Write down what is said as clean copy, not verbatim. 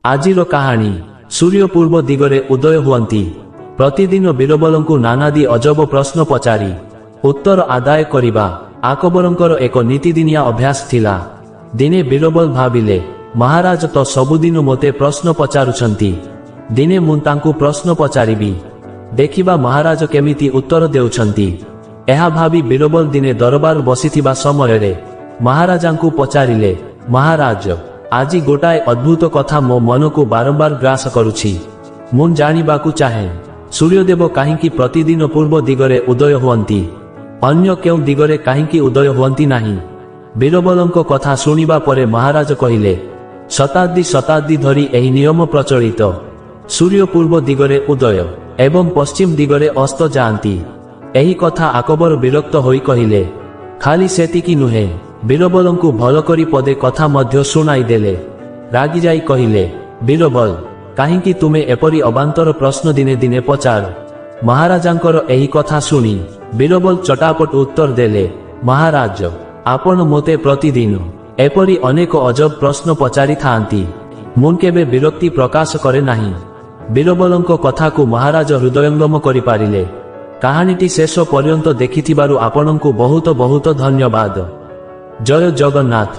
ଆଜିର କାହାଣୀ। ସୂର୍ଯ୍ୟ ପୂର୍ବ ଦିଗରେ ଉଦୟ ହୁଅନ୍ତି। ପ୍ରତିଦିନ ବୀରବଲଙ୍କୁ ନାନାଦି ଅଜବ ପ୍ରଶ୍ନ ପଚାରି ଉତ୍ତର ଆଦାୟ କରିବା ଆକବରଙ୍କର ଏକ ନୀତିଦିନିଆ ଅଭ୍ୟାସ ଥିଲା। ଦିନେ ବୀରବଲ ଭାବିଲେ, ମହାରାଜ ତ ସବୁଦିନ ମୋତେ ପ୍ରଶ୍ନ ପଚାରୁଛନ୍ତି, ଦିନେ ମୁଁ ତାଙ୍କୁ ପ୍ରଶ୍ନ ପଚାରିବି, ଦେଖିବା ମହାରାଜ କେମିତି ଉତ୍ତର ଦେଉଛନ୍ତି। ଏହା ଭାବି ବୀରବଲ ଦିନେ ଦରବାର ବସିଥିବା ସମୟରେ ମହାରାଜାଙ୍କୁ ପଚାରିଲେ, ମହାରାଜ, ଆଜି ଗୋଟାଏ ଅଦ୍ଭୁତ କଥା ମୋ ମନକୁ ବାରମ୍ବାର ଗ୍ରାସ କରୁଛି। ମୁଁ ଜାଣିବାକୁ ଚାହେଁ, ସୂର୍ଯ୍ୟଦେବ କାହିଁକି ପ୍ରତିଦିନ ପୂର୍ବ ଦିଗରେ ଉଦୟ ହୁଅନ୍ତି, ଅନ୍ୟ କେଉଁ ଦିଗରେ କାହିଁକି ଉଦୟ ହୁଅନ୍ତି ନାହିଁ? ବୀରବଲଙ୍କ କଥା ଶୁଣିବା ପରେ ମହାରାଜ କହିଲେ, ଶତାବ୍ଦୀ ଶତାବ୍ଦୀ ଧରି ଏହି ନିୟମ ପ୍ରଚଳିତ। ସୂର୍ଯ୍ୟ ପୂର୍ବ ଦିଗରେ ଉଦୟ ଏବଂ ପଶ୍ଚିମ ଦିଗରେ ଅସ୍ତ ଯାଆନ୍ତି। ଏହି କଥା ଆକବର ବିରକ୍ତ ହୋଇ କହିଲେ, ଖାଲି ସେତିକି ନୁହେଁ, ବୀରବଲଙ୍କୁ ଭଲ କରି ପଦେ କଥା ମଧ୍ୟ ଶୁଣାଇ ଦେଲେ। ରାଗିଯାଇ କହିଲେ, ବୀରବଲ, କାହିଁକି ତୁମେ ଏପରି ଅବାନ୍ତର ପ୍ରଶ୍ନ ଦିନେ ଦିନେ ପଚାର? ମହାରାଜାଙ୍କର ଏହି କଥା ଶୁଣି ବୀରବଲ ଚଟାପଟ ଉତ୍ତର ଦେଲେ, ମହାରାଜ, ଆପଣ ମୋତେ ପ୍ରତିଦିନ ଏପରି ଅନେକ ଅଜବ ପ୍ରଶ୍ନ ପଚାରିଥାନ୍ତି, ମୁଁ କେବେ ବିରକ୍ତି ପ୍ରକାଶ କରେ ନାହିଁ। ବୀରବଲଙ୍କ କଥାକୁ ମହାରାଜ ହୃଦୟଙ୍ଗମ କରିପାରିଲେ। କାହାଣୀଟି ଶେଷ ପର୍ଯ୍ୟନ୍ତ ଦେଖିଥିବାରୁ ଆପଣଙ୍କୁ ବହୁତ ବହୁତ ଧନ୍ୟବାଦ। ଜୟ ଜଗନ୍ନାଥ।